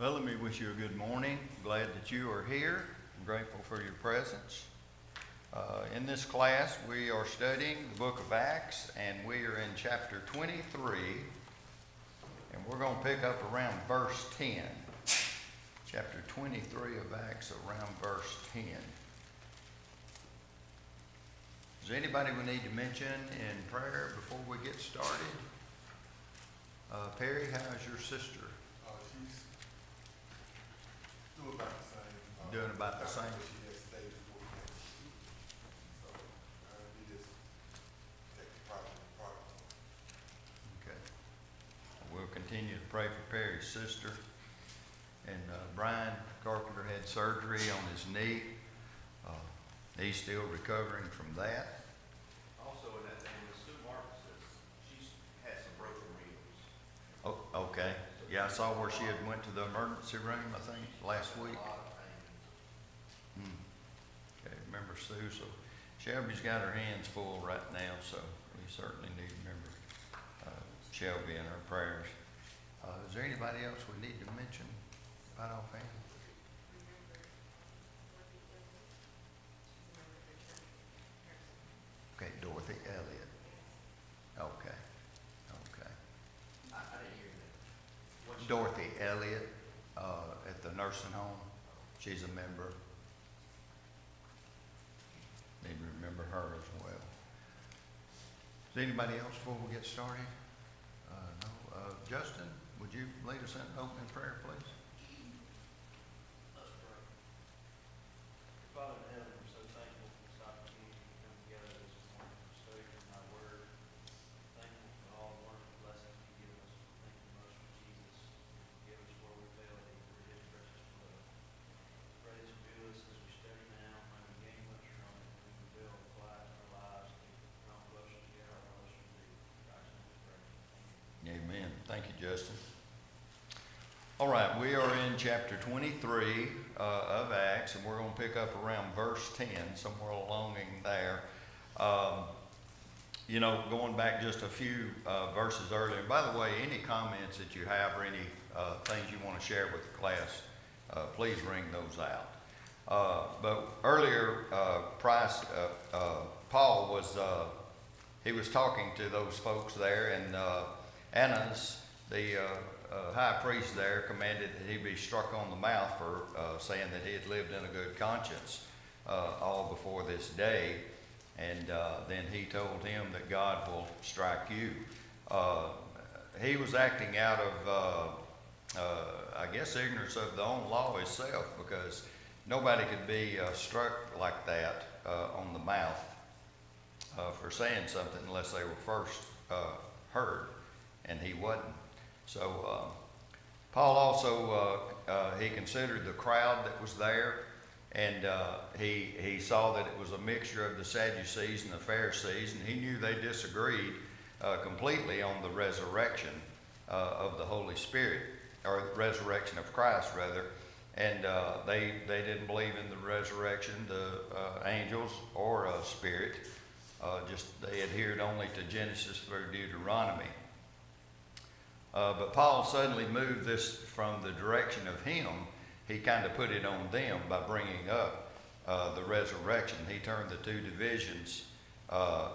Well, let me wish you a good morning. Glad that you are here. I'm grateful for your presence. In this class, we are studying the book of Acts, and we are in chapter 23, and we're going to pick up around verse 10. Chapter 23 of Acts, around verse 10. Is there anybody we need to mention in prayer before we get started? Perry, how's your sister? She's doing about the same. Doing about the same? She has stage 4 cancer. So we just take the part. Okay. We'll continue to pray for Perry's sister. And Brian Carpenter had surgery on his knee. He's still recovering from that. Also in that family, Sue Marcus she's had some broken ribs. Oh, okay. Yeah, I saw where she had went to the emergency room, I think, last week. A lot of pain. Okay, remember Sue. So Shelby's got her hands full right now, so we certainly need to remember Shelby in our prayers. Is there anybody else we need to mention about our family? Okay, Dorothy Elliott. Okay. I didn't hear that. What's Dorothy Elliott at the nursing home. She's a member. Need to remember her as well. Is there anybody else before we get started? No. Justin, would you lead us in opening prayer, please? Let's pray. Father in heaven, we're so thankful for this opportunity to come together this morning to study from thy word. Thankful for all the wonderful blessings you give us. Thank you most for Jesus. Give us where we fail thee for his precious blood. Pray that you do us as we study now, and we gain much from it, and we will apply it to our lives to draw closer together, our closer to thee. In Christ's name we pray. Amen. Amen. Thank you, Justin. All right, we are in chapter 23 of Acts, and we're going to pick up around verse 10, somewhere along in there. Going back just a few verses earlier. And by the way, any comments that you have or any things you want to share with the class, please ring those out. But earlier, Paul was talking to those folks there, and Annas, the high priest there, commanded that he be struck on the mouth for saying that he had lived in a good conscience all before this day. And then he told him that God will strike you. He was acting out of, I guess, ignorance of the own law itself, because nobody could be struck like that on the mouth for saying something unless they were first heard, and he wasn't. So Paul also, he considered the crowd that was there, and he saw that it was a mixture of the Sadducees and the Pharisees, and he knew they disagreed completely on the resurrection of the Holy Spirit, or resurrection of Christ, rather. And they didn't believe in the resurrection, the angels, or Spirit. Just they adhered only to Genesis through Deuteronomy. But Paul suddenly moved this from the direction of him. He kind of put it on them by bringing up the resurrection. He turned the two divisions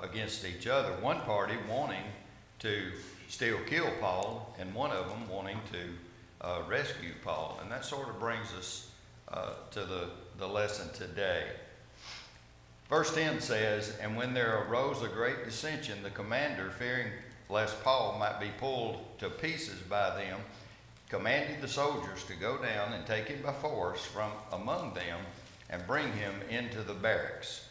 against each other. One party wanting to still kill Paul, and one of them wanting to rescue Paul. And that sort of brings us to the lesson today. Verse 10 says, "And when there arose a great dissension, the commander, fearing lest Paul might be pulled to pieces by them, commanded the soldiers to go down and take him by force from among them and bring him into the barracks."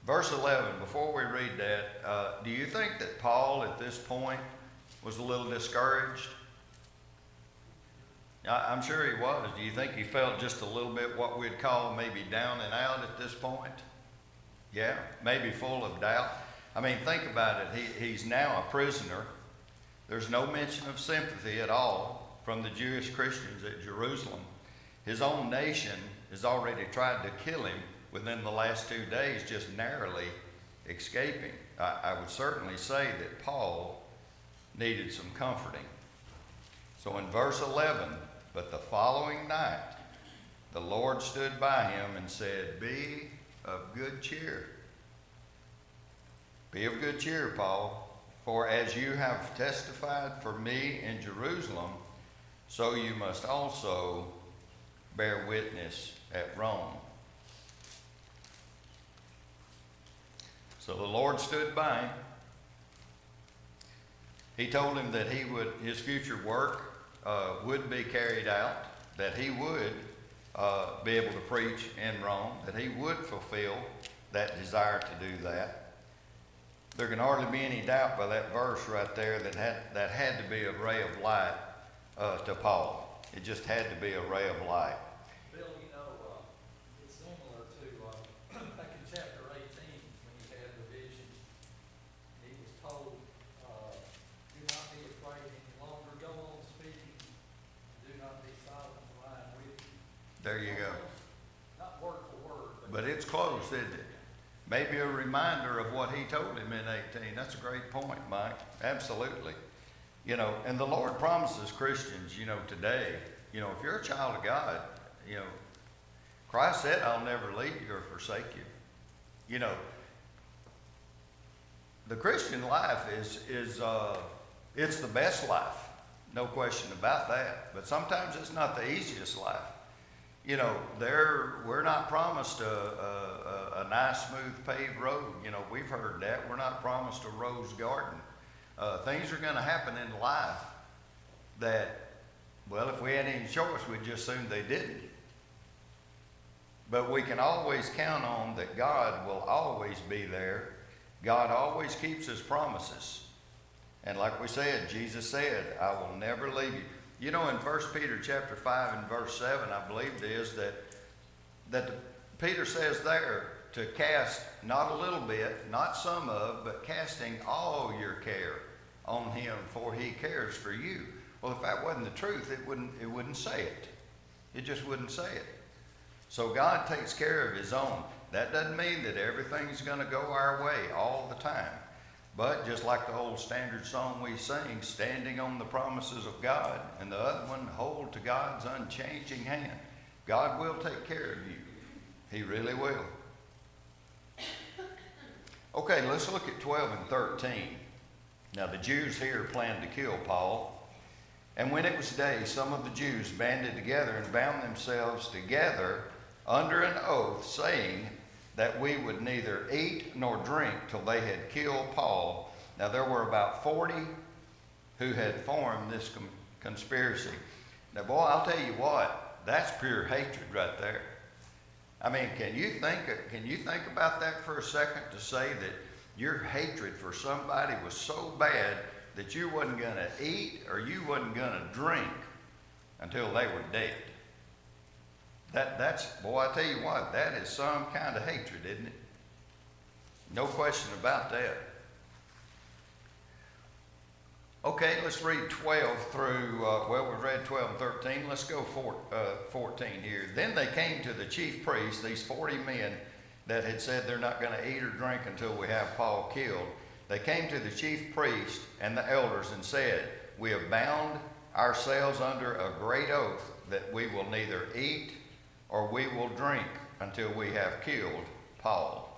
Verse 11, before we read that, do you think that Paul at this point was a little discouraged? I'm sure he was. Do you think he felt just a little bit what we'd call maybe down and out at this point? Yeah, maybe full of doubt. I mean, think about it. He's now a prisoner. There's no mention of sympathy at all from the Jewish Christians at Jerusalem. His own nation has already tried to kill him within the last 2 days, just narrowly escaping. I would certainly say that Paul needed some comforting. So in verse 11, but the following night, the Lord stood by him and said, be of good cheer. Be of good cheer, Paul, for as you have testified for me in Jerusalem, so you must also bear witness at Rome. So the Lord stood by him. He told him that his future work would be carried out, that he would be able to preach in Rome, that he would fulfill that desire to do that. There can hardly be any doubt by that verse right there that had to be a ray of light to Paul. It just had to be a ray of light. Bill, it's similar to back in chapter 18 when he had the vision. He was told, do not be afraid any longer. Go on speaking. Do not be silent, for I am with you. There you go. Not word for word. But it's close, isn't it? Maybe a reminder of what he told him in 18. That's a great point, Mike. Absolutely. And the Lord promises Christians, today, if you're a child of God, Christ said, I'll never leave you or forsake you. The Christian life is it's the best life. No question about that. But sometimes it's not the easiest life. We're not promised a nice, smooth, paved road. We've heard that. We're not promised a rose garden. Things are going to happen in life that, well, if we had any choice, we'd just assume they didn't. But we can always count on that God will always be there. God always keeps his promises. And like we said, Jesus said, I will never leave you. In 1 Peter chapter 5 and verse 7, I believe it is, Peter says there to cast not a little bit, not some of, but casting all your care on him, for he cares for you. Well, if that wasn't the truth, it wouldn't say it. It just wouldn't say it. So God takes care of his own. That doesn't mean that everything's going to go our way all the time. But just like the old standard song we sing, standing on the promises of God, and the other one, hold to God's unchanging hand. God will take care of you. He really will. Okay, let's look at 12 and 13. Now the Jews here planned to kill Paul. And when it was day, some of the Jews banded together and bound themselves together under an oath, saying that we would neither eat nor drink till they had killed Paul. Now there were about 40 who had formed this conspiracy. Now boy, I'll tell you what, that's pure hatred right there. I mean, can you think about that for a second, to say that your hatred for somebody was so bad that you wasn't going to eat or you wasn't going to drink until they were dead? That's, boy, I tell you what, that is some kind of hatred, isn't it? No question about that. Okay, let's read 12 through, we've read 12 and 13. Let's go 14 here. Then they came to the chief priests, these 40 men that had said they're not going to eat or drink until we have Paul killed. They came to the chief priest and the elders and said, we have bound ourselves under a great oath that we will neither eat or we will drink until we have killed Paul.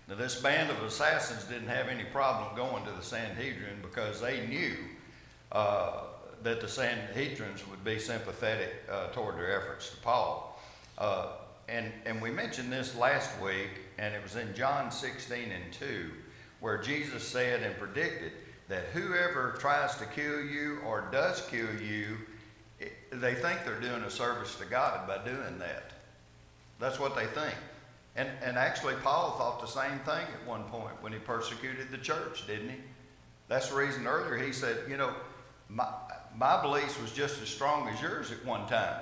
Now this band of assassins didn't have any problem going to the Sanhedrin, because they knew that the Sanhedrins would be sympathetic toward their efforts to Paul. And we mentioned this last week, and it was in John 16 and 2, where Jesus said and predicted that whoever tries to kill you or does kill you, they think they're doing a service to God by doing that. That's what they think. And actually, Paul thought the same thing at one point when he persecuted the church, didn't he? That's the reason earlier he said, my beliefs was just as strong as yours at one time,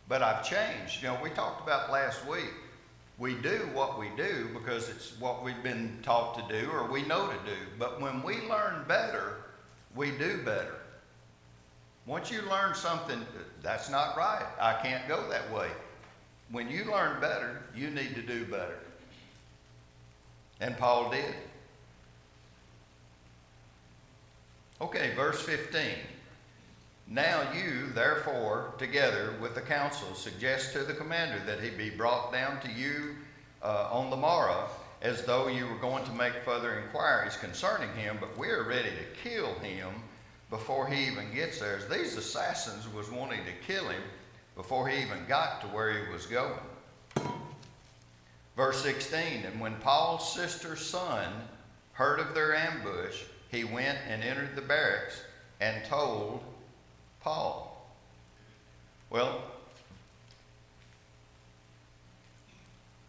but I've changed. We talked about last week. We do what we do because it's what we've been taught to do or we know to do. But when we learn better, we do better. Once you learn something, that's not right, I can't go that way. When you learn better, you need to do better. And Paul did. Okay, verse 15. Now you, therefore, together with the council, suggest to the commander that he be brought down to you on the morrow, as though you were going to make further inquiries concerning him, but we are ready to kill him before he even gets there. These assassins was wanting to kill him before he even got to where he was going. Verse 16, and when Paul's sister's son heard of their ambush, he went and entered the barracks and told Paul. Well,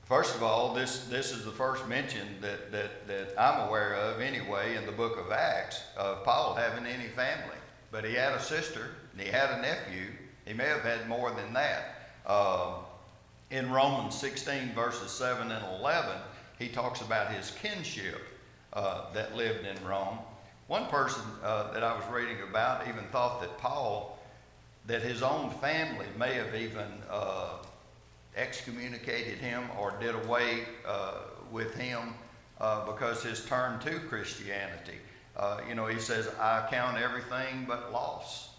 first of all, this is the first mention that I'm aware of anyway in the book of Acts of Paul having any family. But he had a sister and he had a nephew. He may have had more than that. In Romans 16 verses 7 and 11, he talks about his kinship that lived in Rome. One person that I was reading about even thought that Paul, that his own family may have even excommunicated him or did away with him because his turn to Christianity. He says, I count everything but loss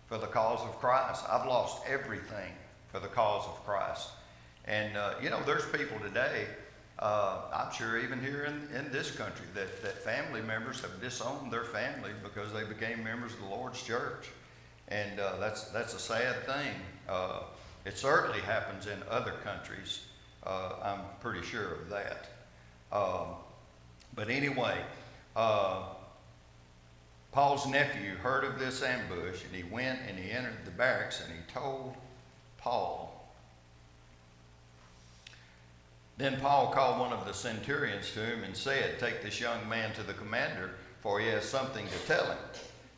for the cause of Christ. I've lost everything for the cause of Christ. And, there's people today, I'm sure even here in this country, that family members have disowned their family because they became members of the Lord's church. And that's a sad thing. It certainly happens in other countries. I'm pretty sure of that. But anyway, Paul's nephew heard of this ambush, and he went and he entered the barracks and he told Paul. Then Paul called one of the centurions to him and said, take this young man to the commander, for he has something to tell him.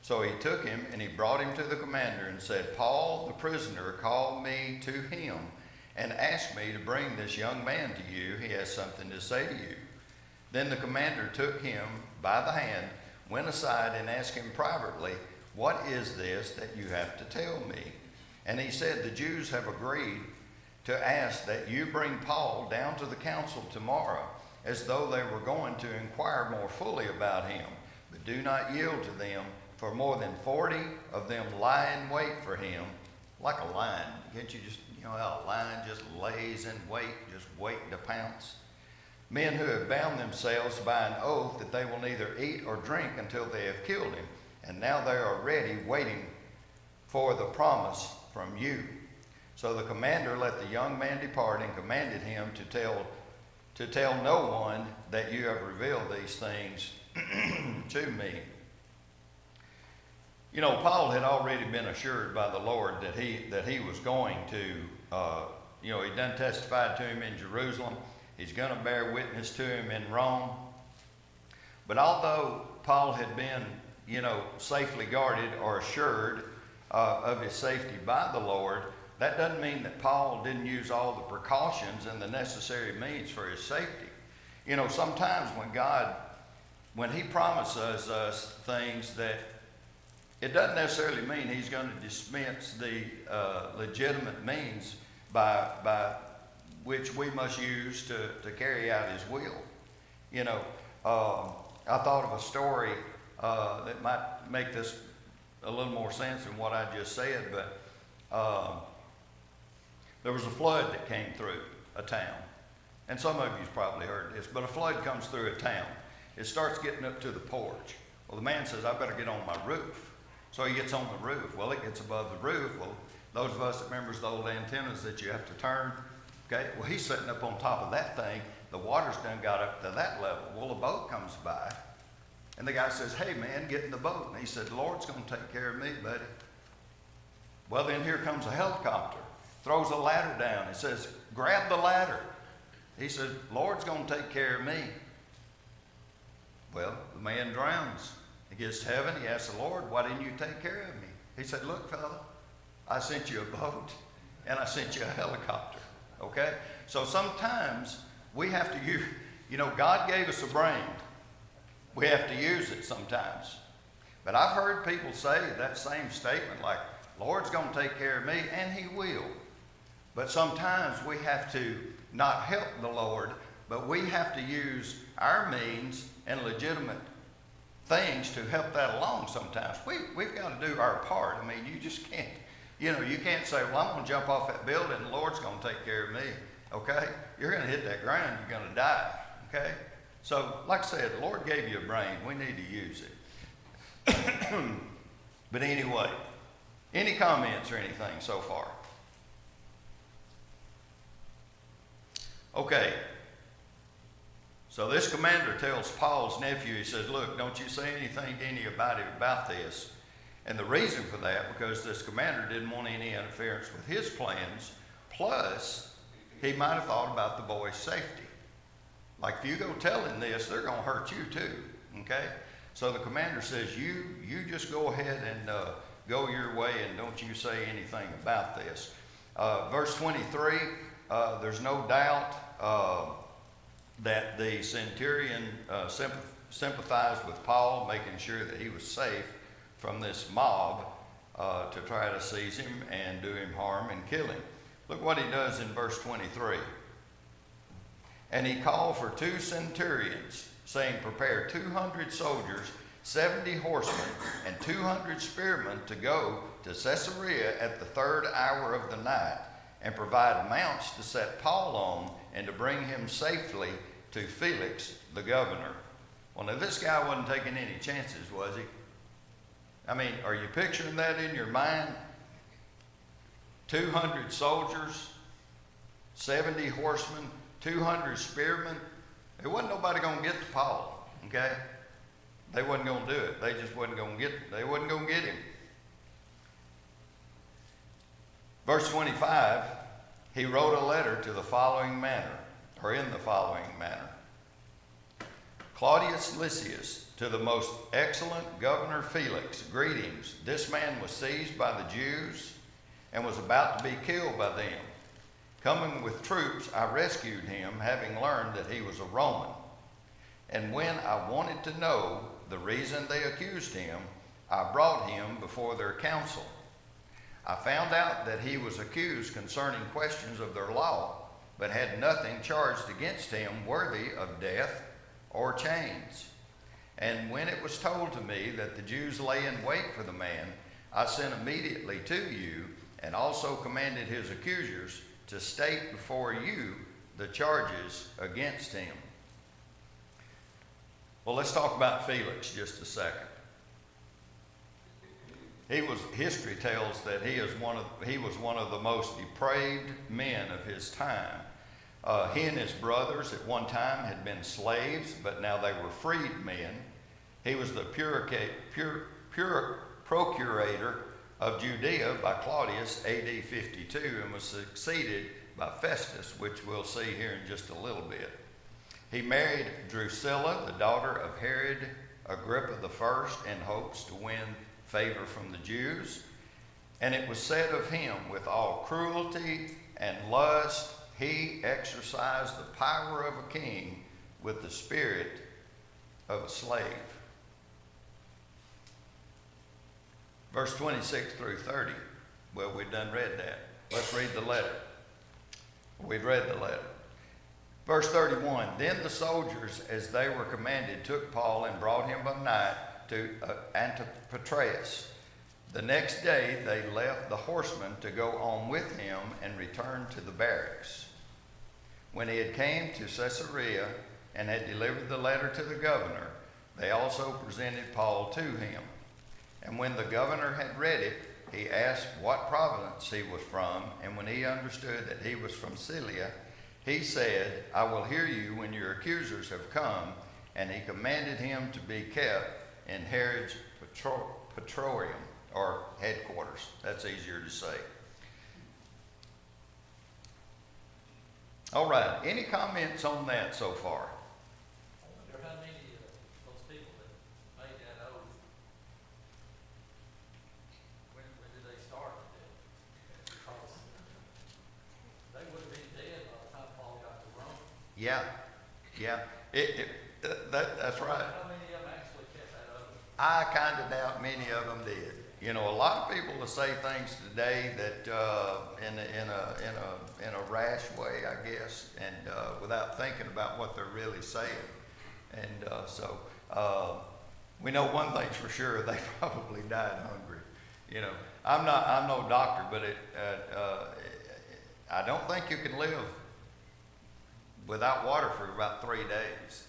So he took him and he brought him to the commander and said, Paul, the prisoner, called me to him and asked me to bring this young man to you. He has something to say to you. Then the commander took him by the hand, went aside and asked him privately, what is this that you have to tell me? And he said, the Jews have agreed to ask that you bring Paul down to the council tomorrow, as though they were going to inquire more fully about him. But do not yield to them, for more than 40 of them lie in wait for him, like a lion. Can't you just, how a lion just lays in wait, just waiting to pounce? Men who have bound themselves by an oath that they will neither eat or drink until they have killed him. And now they are ready, waiting for the promise from you. So the commander let the young man depart and commanded him to tell no one that you have revealed these things to me. Paul had already been assured by the Lord that he was going to, he done testified to him in Jerusalem. He's going to bear witness to him in Rome. But although Paul had been, safely guarded or assured of his safety by the Lord, that doesn't mean that Paul didn't use all the precautions and the necessary means for his safety. Sometimes when he promises us things, that it doesn't necessarily mean he's going to dismiss the legitimate means by which we must use to carry out his will. I thought of a story that might make this a little more sense than what I just said, but there was a flood that came through a town. And some of you've probably heard this, but a flood comes through a town. It starts getting up to the porch. Well, the man says, I better get on my roof. So he gets on the roof. Well, it gets above the roof. Well, those of us that remembers the old antennas that you have to turn, okay? Well, he's sitting up on top of that thing. The water's done got up to that level. Well, a boat comes by, and the guy says, hey, man, get in the boat. And he said, the Lord's going to take care of me, buddy. Well, then here comes a helicopter. Throws a ladder down. He says, grab the ladder. He says, Lord's going to take care of me. Well, the man drowns. He gets to heaven. He asks the Lord, why didn't you take care of me? He said, look, fella, I sent you a boat and I sent you a helicopter. Okay? So sometimes we have to use, God gave us a brain. We have to use it sometimes. But I've heard people say that same statement, like, Lord's going to take care of me, and he will. But sometimes we have to not help the Lord, but we have to use our means and legitimate things to help that along sometimes. We've got to do our part. I mean, you just can't, you can't say, well, I'm going to jump off that building and the Lord's going to take care of me, okay? You're going to hit that ground, you're going to die, okay? So, like I said, the Lord gave you a brain. We need to use it. But anyway, any comments or anything so far? Okay. So this commander tells Paul's nephew, he says, look, don't you say anything to anybody about this. And the reason for that, because this commander didn't want any interference with his plans, plus he might have thought about the boy's safety. Like if you go telling this, they're going to hurt you too, okay? So the commander says, you just go ahead and go your way and don't you say anything about this. Verse 23, there's no doubt that the centurion sympathized with Paul, making sure that he was safe from this mob to try to seize him and do him harm and kill him. Look what he does in verse 23. And he called for 2 centurions, saying, prepare 200 soldiers, 70 horsemen, and 200 spearmen to go to Caesarea at the 3rd hour of the night, and provide mounts to set Paul on and to bring him safely to Felix, the governor. Well, now this guy wasn't taking any chances, was he? I mean, are you picturing that in your mind? 200 soldiers, 70 horsemen, 200 spearmen. There wasn't nobody going to get to Paul, okay? They wasn't going to do it. They just wasn't going to get him. Verse 25, he wrote a letter to the following manner, or in the following manner. Claudius Lysias, to the most excellent Governor Felix, greetings. This man was seized by the Jews and was about to be killed by them. Coming with troops, I rescued him, having learned that he was a Roman. And when I wanted to know the reason they accused him, I brought him before their council. I found out that he was accused concerning questions of their law, but had nothing charged against him worthy of death or chains. And when it was told to me that the Jews lay in wait for the man, I sent immediately to you, and also commanded his accusers to state before you the charges against him. Well, let's talk about Felix just a second. History tells that he was one of the most depraved men of his time. He and his brothers at one time had been slaves, but now they were freed men. He was the procurator of Judea by Claudius, AD 52, and was succeeded by Festus, which we'll see here in just a little bit. He married Drusilla, the daughter of Herod Agrippa I, in hopes to win favor from the Jews. And it was said of him, with all cruelty and lust, he exercised the power of a king with the spirit of a slave. Verse 26 through 30. Well, we've done read that. Let's read the letter. We've read the letter. Verse 31. Then the soldiers, as they were commanded, took Paul and brought him by night to Antipatris. The next day they left the horsemen to go on with him and returned to the barracks. When he had came to Caesarea and had delivered the letter to the governor, they also presented Paul to him. And when the governor had read it, he asked what province he was from, and when he understood that he was from Cilicia, he said, I will hear you when your accusers have come, and he commanded him to be kept in Herod's praetorium, or headquarters. That's easier to say. All right, any comments on that so far? I wonder how many of those people that made that oath, when did they start it? Because they would have been dead by the time Paul got to Rome. Yeah. That's right. How many of them actually kept that oath? I kind of doubt many of them did. You know, a lot of people will say things today that in a rash way, I guess, and without thinking about what they're really saying. And We know one thing's for sure, they probably died hungry. You know, I'm no doctor, but I don't think you can live without water for about 3 days.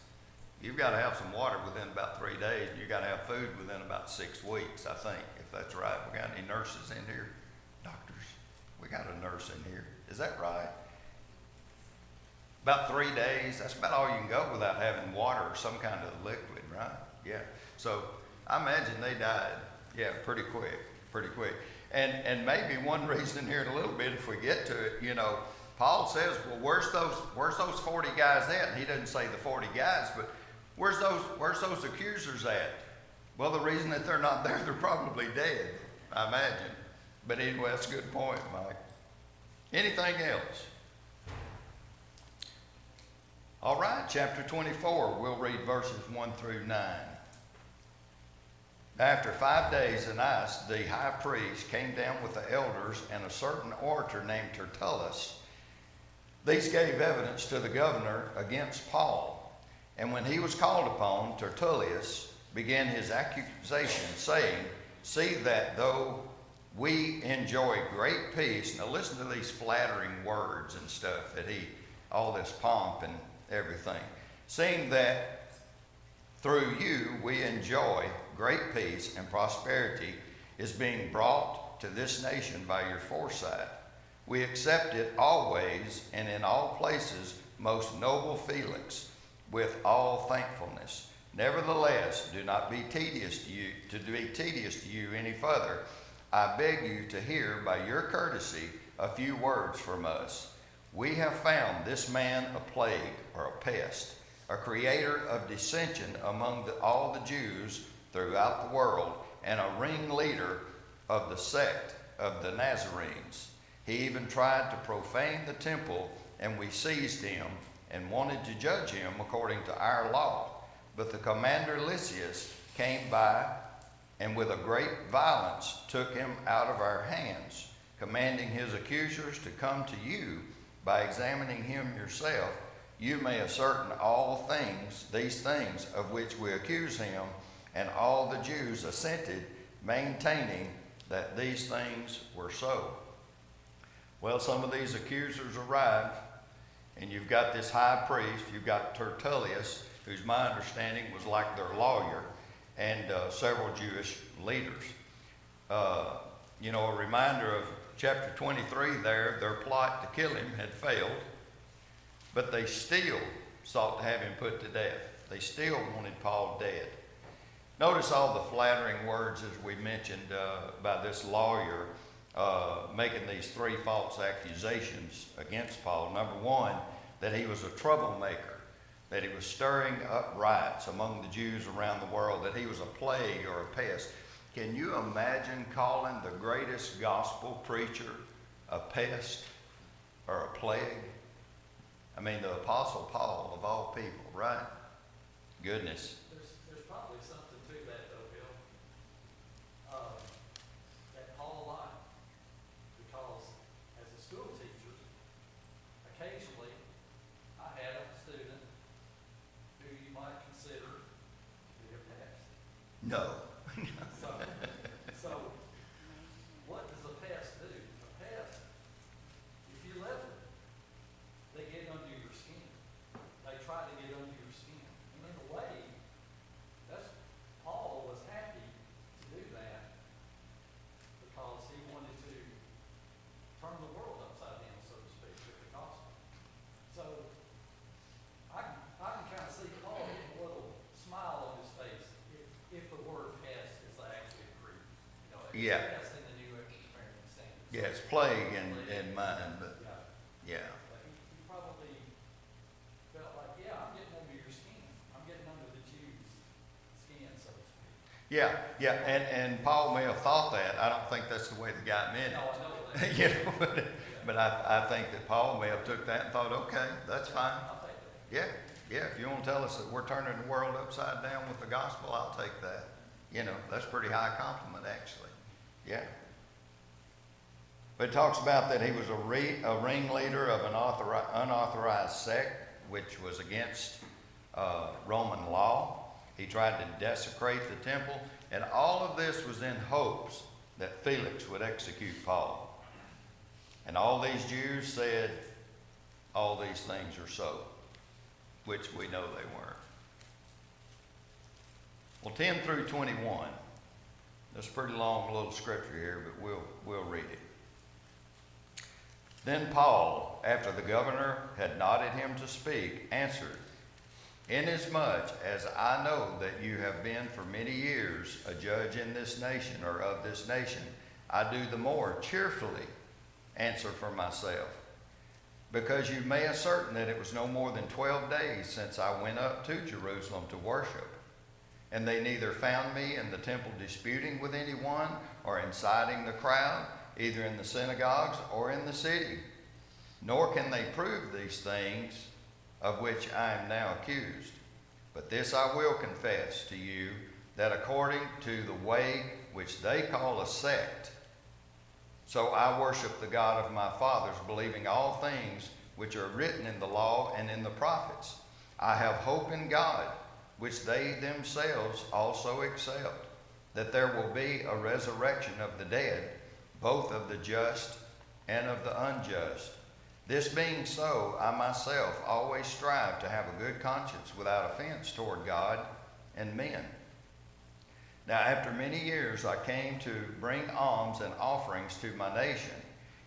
You've got to have some water within about 3 days, and you got to have food within about 6 weeks, I think, if that's right. We got any nurses in here? Doctors? We got a nurse in here. Is that right? About 3 days, that's about all you can go without having water or some kind of liquid, right? Yeah. So I imagine they died, yeah, pretty quick. And maybe one reason here in a little bit, if we get to it, you know, Paul says, well, where's those 40 guys at? And he doesn't say the 40 guys, but where's those accusers at? Well, the reason that they're not there, they're probably dead, I imagine. But anyway, that's a good point, Mike. Anything else? All right, chapter 24, we'll read verses 1 through 9. After 5 days, Ananias, the high priest, came down with the elders and a certain orator named Tertullus. These gave evidence to the governor against Paul. And when he was called upon, Tertullus began his accusation, saying, see that though we enjoy great peace. Now listen to these flattering words and stuff that all this pomp and everything. Seeing that through you we enjoy great peace and prosperity is being brought to this nation by your foresight. We accept it always and in all places, most noble Felix, with all thankfulness. Nevertheless, do not be tedious to you any further. I beg you to hear by your courtesy a few words from us. We have found this man a plague or a pest, a creator of dissension among all the Jews throughout the world, and a ringleader of the sect of the Nazarenes. He even tried to profane the temple, and we seized him and wanted to judge him according to our law. But the commander Lysias came by and with a great violence took him out of our hands, commanding his accusers to come to you. By examining him yourself, you may ascertain all things, these things of which we accuse him. And all the Jews assented, maintaining that these things were so. Well, some of these accusers arrived, and you've got this high priest, you've got Tertullus, who's my understanding was like their lawyer, and several Jewish leaders. You know, a reminder of chapter 23 there, their plot to kill him had failed, but they still sought to have him put to death. They still wanted Paul dead. Notice all the flattering words, as we mentioned, by this lawyer making these 3 false accusations against Paul. Number one, that he was a troublemaker, that he was stirring up riots among the Jews around the world, that he was a plague or a pest. Can you imagine calling the greatest gospel preacher a pest or a plague? I mean, the Apostle Paul, of all people, right? Goodness. There's probably something to that, though, Bill. That Paul lied. Because as a school teacher, occasionally I had a student who you might consider to be a pest. No. So what does a pest do? A pest, if you let them, they get under your skin. They try to get under your skin. And in a way, Paul was happy to do that because he wanted to turn the world upside down, so to speak, with the gospel. So I can kind of see Paul getting a little smile on his face if the word pest is actually agreed. You know, it's Yeah. pest in the New American Standard. Yeah, it's plague in mine, but yeah. But he probably felt like, yeah, I'm getting under your skin. I'm getting under the Jews' skin, so to speak. Yeah, and Paul may have thought that. I don't think that's the way the guy meant No, it. I know that. You know, but I think that Paul may have took that and thought, okay, that's fine. I'll take that. Yeah, if you want to tell us that we're turning the world upside down with the gospel, I'll take that. You know, that's a pretty high compliment, actually. Yeah. But it talks about that he was a ringleader of an unauthorized sect, which was against Roman law. He tried to desecrate the temple, and all of this was in hopes that Felix would execute Paul. And all these Jews said, all these things are so, which we know they weren't. Well, 10 through 21. That's a pretty long little scripture here, but we'll read it. Then Paul, after the governor had nodded him to speak, answered, Inasmuch as I know that you have been for many years a judge in this nation or of this nation, I do the more cheerfully answer for myself, because you may ascertain that it was no more than 12 days since I went up to Jerusalem to worship. And they neither found me in the temple disputing with anyone or inciting the crowd, either in the synagogues or in the city. Nor can they prove these things of which I am now accused. But this I will confess to you, that according to the way which they call a sect, so I worship the God of my fathers, believing all things which are written in the law and in the prophets. I have hope in God, which they themselves also accept, that there will be a resurrection of the dead, both of the just and of the unjust. This being so, I myself always strive to have a good conscience without offense toward God and men. Now, after many years, I came to bring alms and offerings to my nation,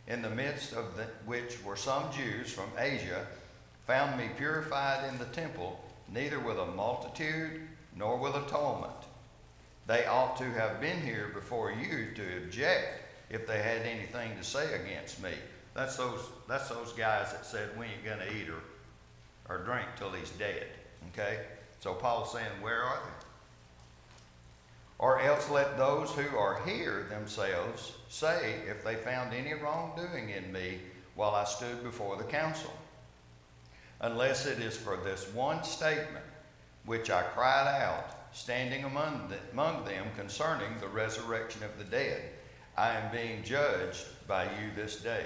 in the midst of which were some Jews from Asia, found me purified in the temple, neither with a multitude nor with atonement. They ought to have been here before you to object if they had anything to say against me. That's those guys that said we ain't gonna eat or drink till he's dead. Okay? So Paul's saying, where are they? Or else let those who are here themselves say if they found any wrongdoing in me while I stood before the council. Unless it is for this one statement, which I cried out, standing among them concerning the resurrection of the dead. I am being judged by you this day.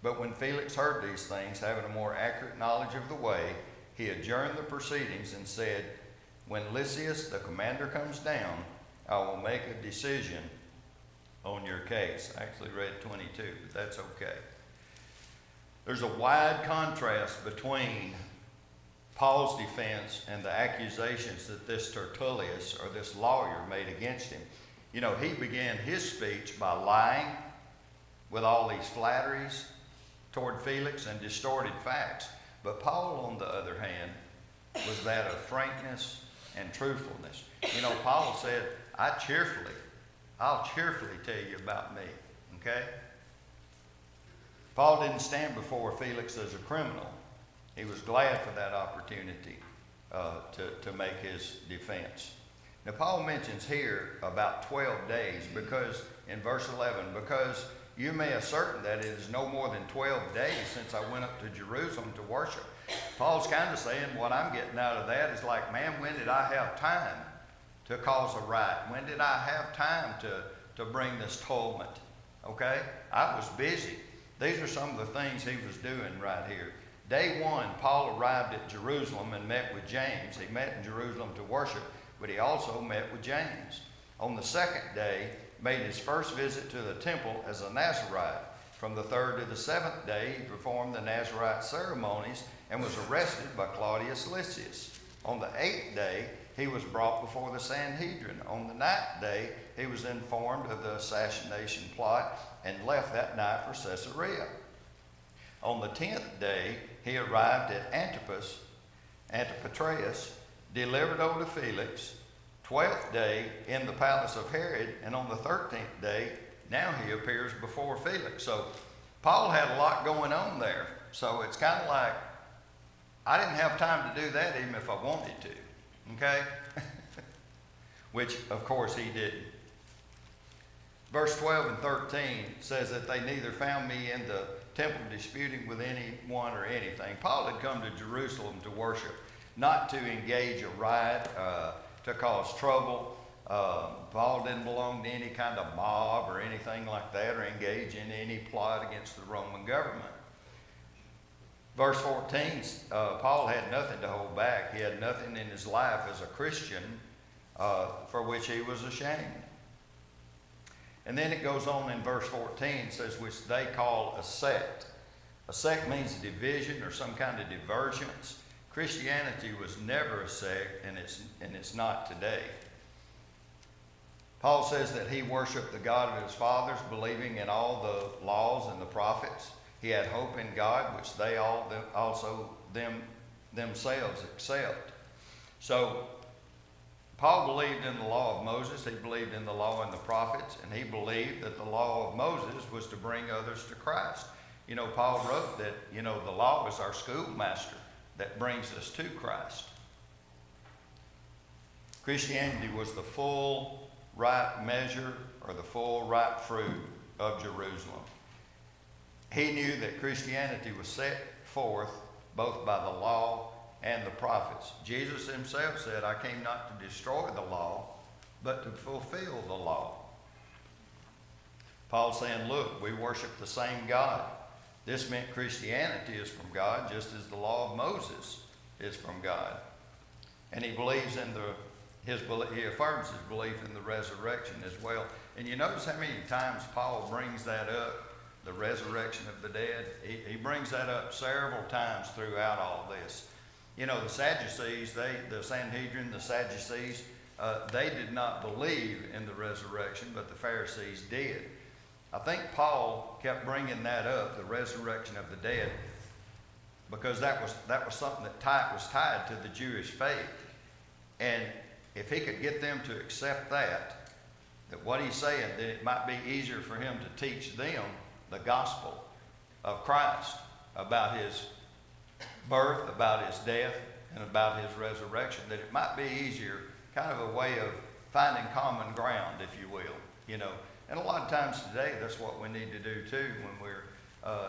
But when Felix heard these things, having a more accurate knowledge of the way, he adjourned the proceedings and said, When Lysias the commander comes down, I will make a decision on your case. I actually read 22, but that's okay. There's a wide contrast between Paul's defense and the accusations that this Tertullius, or this lawyer, made against him. You know, he began his speech by lying with all these flatteries toward Felix and distorted facts. But Paul, on the other hand, was that of frankness and truthfulness. You know, Paul said, I'll cheerfully tell you about me, okay? Paul didn't stand before Felix as a criminal. He was glad for that opportunity to make his defense. Now, Paul mentions here about 12 days because, in verse 11, because you may ascertain that it is no more than 12 days since I went up to Jerusalem to worship. Paul's kind of saying what I'm getting out of that is like, man, when did I have time to cause a riot? When did I have time to bring this tumult? Okay? I was busy. These are some of the things he was doing right here. Day one, Paul arrived at Jerusalem and met with James. He met in Jerusalem to worship, but he also met with James. On the second day, made his first visit to the temple as a Nazarite. From the third to the seventh day, he performed the Nazarite ceremonies and was arrested by Claudius Lysias. On the eighth day, he was brought before the Sanhedrin. On the ninth day, he was informed of the assassination plot and left that night for Caesarea. On the 10th day, he arrived at Antipatris, delivered over to Felix. 12th day, in the palace of Herod, and on the 13th day, now he appears before Felix. So Paul had a lot going on there. So it's kind of like, I didn't have time to do that even if I wanted to, okay? Which, of course, he didn't. Verse 12 and 13 says that they neither found me in the temple disputing with anyone or anything. Paul had come to Jerusalem to worship, not to engage a riot, to cause trouble. Paul didn't belong to any kind of mob or anything like that, or engage in any plot against the Roman government. Verse 14, Paul had nothing to hold back. He had nothing in his life as a Christian for which he was ashamed. And then it goes on in verse 14, says, which they call a sect. A sect means division or some kind of divergence. Christianity was never a sect, and it's not today. Paul says that he worshiped the God of his fathers, believing in all the laws and the prophets. He had hope in God, which they also themselves accept. So Paul believed in the law of Moses. He believed in the law and the prophets, and he believed that the law of Moses was to bring others to Christ. You know, Paul wrote that, you know, the law is our schoolmaster that brings us to Christ. Christianity was the full ripe measure or the full ripe fruit of Jerusalem. He knew that Christianity was set forth both by the law and the prophets. Jesus himself said, I came not to destroy the law, but to fulfill the law. Paul's saying, look, we worship the same God. This meant Christianity is from God, just as the law of Moses is from God. And he believes in he affirms his belief in the resurrection as well. And you notice how many times Paul brings that up, the resurrection of the dead. He brings that up several times throughout all this. You know, the Sadducees, the Sanhedrin, the Sadducees, they did not believe in the resurrection, but the Pharisees did. I think Paul kept bringing that up, the resurrection of the dead, because that was something that was tied to the Jewish faith. And if he could get them to accept that what he's saying, then it might be easier for him to teach them the gospel of Christ, about his birth, about his death, and about his resurrection, that it might be easier, kind of a way of finding common ground, if you will, you know. And a lot of times today, that's what we need to do too, when we're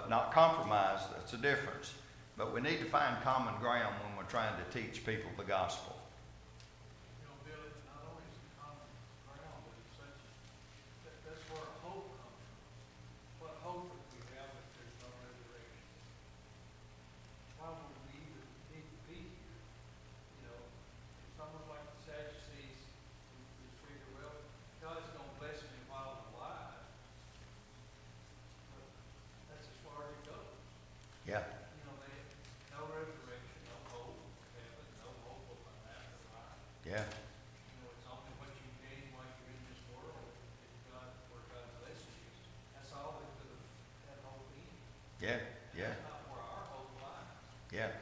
not compromised. That's a difference. But we need to find common ground when we're trying to teach people the gospel. You know, Bill, not only is it common ground, but it's such, that's where hope comes from. What hope would we have if there's no resurrection? Why would we even need to be here? You know, it's almost like the Sadducees who figure, well, God is going to bless me while I'm alive. But that's as far as it goes. Yeah. You know, no resurrection, no hope of heaven, no hope of an afterlife. Yeah. You know, it's only what you gain while you're in this world, where God blesses you. That's all that could have hope in. Yeah. Yeah. That's not where our hope lies. Yeah.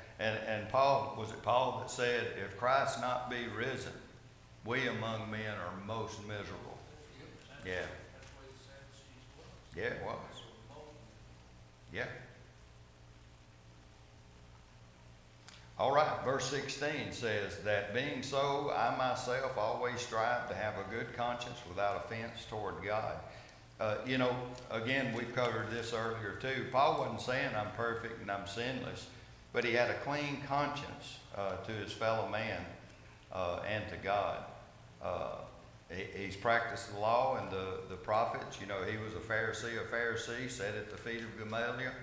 And Paul, was it Paul that said, if Christ not be risen, we among men are most miserable. Yeah. That's the way the Sadducees was. Yeah, it was. Yeah. All right, verse 16 says that being so, I myself always strive to have a good conscience without offense toward God. You know, again, we've covered this earlier too. Paul wasn't saying I'm perfect and I'm sinless, but he had a clean conscience to his fellow man and to God. He's practiced the law and the prophets. You know, he was a Pharisee, sat at the feet of Gamaliel.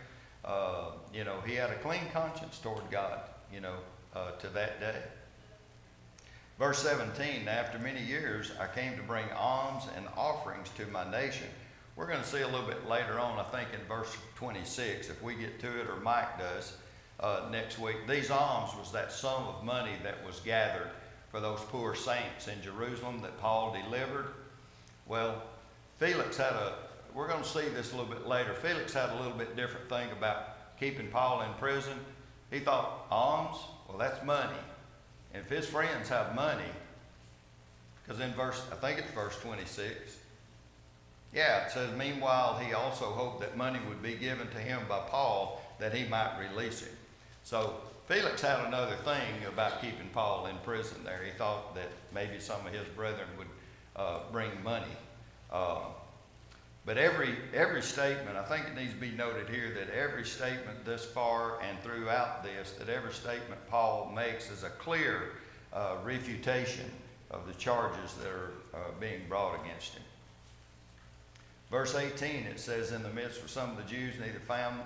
You know, he had a clean conscience toward God, you know, to that day. Verse 17, after many years, I came to bring alms and offerings to my nation. We're going to see a little bit later on, I think in verse 26, if we get to it, or Mike does, next week. These alms was that sum of money that was gathered for those poor saints in Jerusalem that Paul delivered. Well, Felix had we're going to see this a little bit later. Felix had a little bit different thing about keeping Paul in prison. He thought, alms, well, that's money. And if his friends have money, because in I think it's verse 26, yeah, it says, meanwhile, he also hoped that money would be given to him by Paul that he might release him. So Felix had another thing about keeping Paul in prison there. He thought that maybe some of his brethren would bring money. But every statement, I think it needs to be noted here that every statement thus far and throughout this, that every statement Paul makes is a clear refutation of the charges that are being brought against him. Verse 18, it says, in the midst of some of the Jews neither found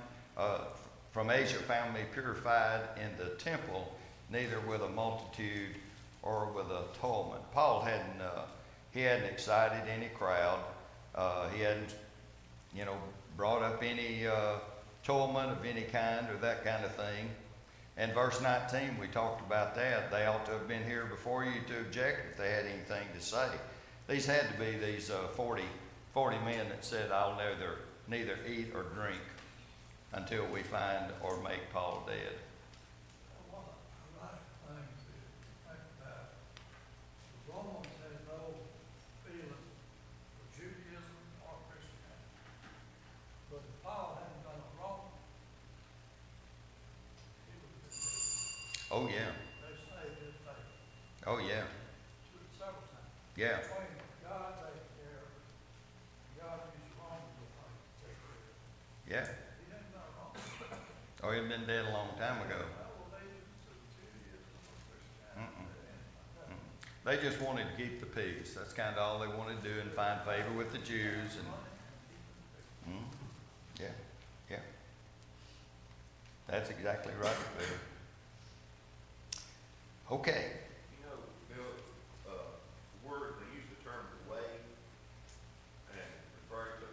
from Asia found me purified in the temple, neither with a multitude or with a tumult. Paul hadn't excited any crowd. He hadn't, brought up any tumult of any kind or that kind of thing. And verse 19, we talked about that. They ought to have been here before you to object if they had anything to say. These had to be these 40 men that said, I'll neither eat or drink until we find or make Paul dead. One of the right things to think about, the Romans had no feeling for Judaism or Christianity. But if Paul hadn't done it wrong, he would have been dead. Oh, yeah. They saved his faith Oh, yeah. several times. Yeah. Between God taking care of it, God used Romans to take care of it. Yeah. He hadn't done it wrong. Oh, he'd been dead a long time ago. Well, they didn't see Judaism or Christianity or anything like that. They just wanted to keep the peace. That's kind of all they wanted to do and find favor with the Jews. And yeah, yeah. That's exactly right, Bill. Okay. You know, Bill, word, they use the term the way, and referring to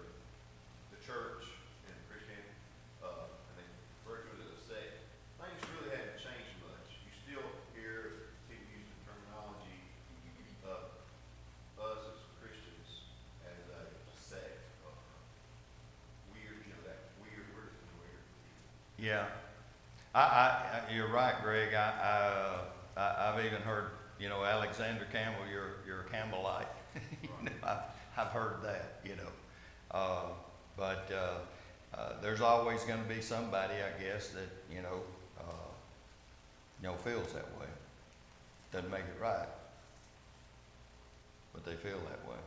the church and Christianity, and they refer to it as a sect. Things really haven't changed much. You still hear people use the terminology of us as Christians as a sect. Weird, that weird, we're just weird. Yeah. You're right, Greg. I've even heard, Alexander Campbell, you're a Campbellite. I've heard that, But there's always going to be somebody, I guess, that, feels that way. Doesn't make it right, but they feel that way.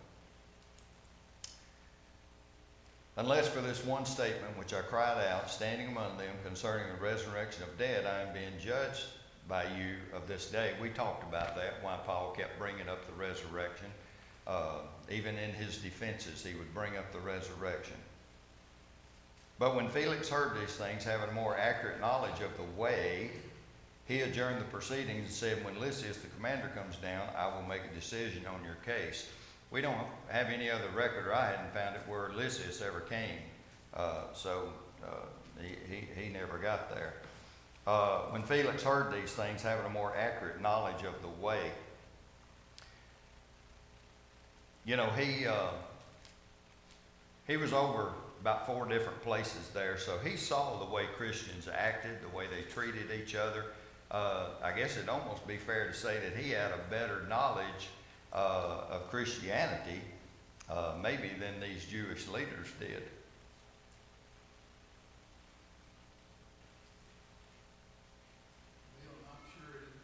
Unless for this one statement which I cried out, standing among them concerning the resurrection of dead, I am being judged by you of this day. We talked about that, why Paul kept bringing up the resurrection. Even in his defenses, he would bring up the resurrection. But when Felix heard these things, having a more accurate knowledge of the way, he adjourned the proceedings and said, when Lysias, the commander, comes down, I will make a decision on your case. We don't have any other record, or I hadn't found it, where Lysias ever came. He never got there. When Felix heard these things, having a more accurate knowledge of the way, he was over about 4 different places there, so he saw the way Christians acted, the way they treated each other. I guess it'd almost be fair to say that he had a better knowledge of Christianity, maybe than these Jewish leaders did. Bill, I'm sure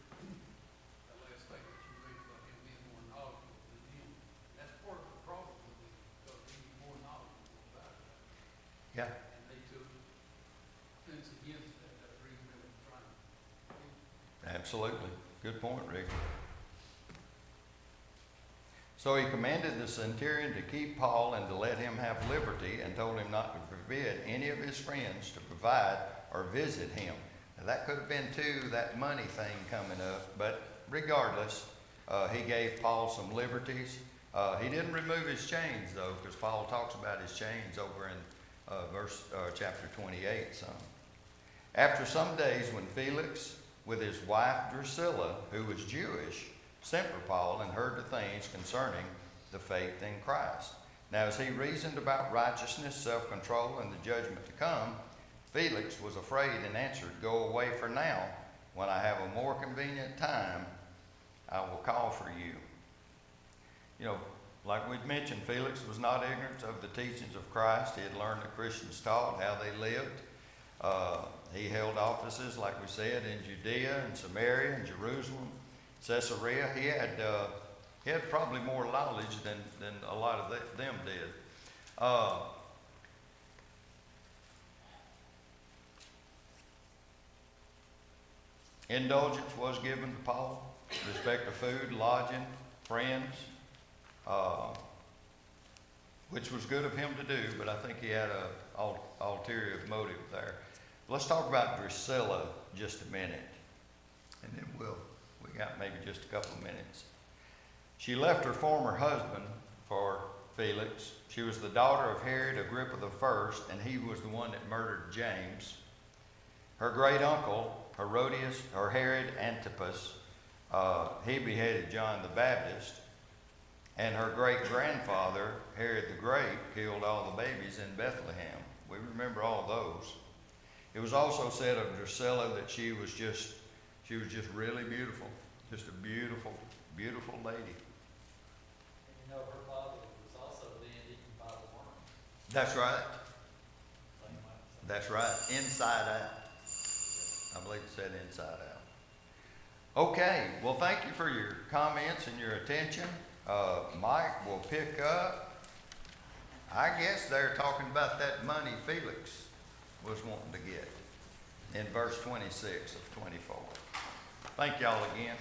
that last statement you made about him being more knowledgeable than him, that's part of the problem with it, because he's more knowledgeable about it. Yeah. And they took offense against that, that's the reason they were trying to kill him. Absolutely. Good point, Rick. So he commanded the centurion to keep Paul and to let him have liberty, and told him not to forbid any of his friends to provide or visit him. Now, that could have been too, that money thing coming up, but regardless, he gave Paul some liberties. He didn't remove his chains, though, because Paul talks about his chains over in chapter 28. After some days, when Felix, with his wife Drusilla, who was Jewish, sent for Paul and heard the things concerning the faith in Christ. Now, as he reasoned about righteousness, self-control, and the judgment to come, Felix was afraid and answered, go away for now. When I have a more convenient time, I will call for you. Like we'd mentioned, Felix was not ignorant of the teachings of Christ. He had learned the Christians taught, how they lived. He held offices, like we said, in Judea and Samaria and Jerusalem, Caesarea. He had probably more knowledge than a lot of them did. Indulgence was given to Paul, respect to food, lodging, friends, which was good of him to do, but I think he had a ulterior motive there. Let's talk about Drusilla just a minute. And then we got maybe just a couple of minutes. She left her former husband for Felix. She was the daughter of Herod Agrippa I, and he was the one that murdered James. Her great uncle, Herodias, or Herod Antipas, he beheaded John the Baptist. And her great grandfather, Herod the Great, killed all the babies in Bethlehem. We remember all those. It was also said of Drusilla that she was just really beautiful. Just a beautiful, beautiful lady. And you know, her father was also then eaten by the worm. That's right. Same way. That's right. Inside out. I believe it said inside out. Okay. Well, thank you for your comments and your attention. Mike will pick up. I guess they're talking about that money Felix was wanting to get in verse 26 of 24. Thank y'all again.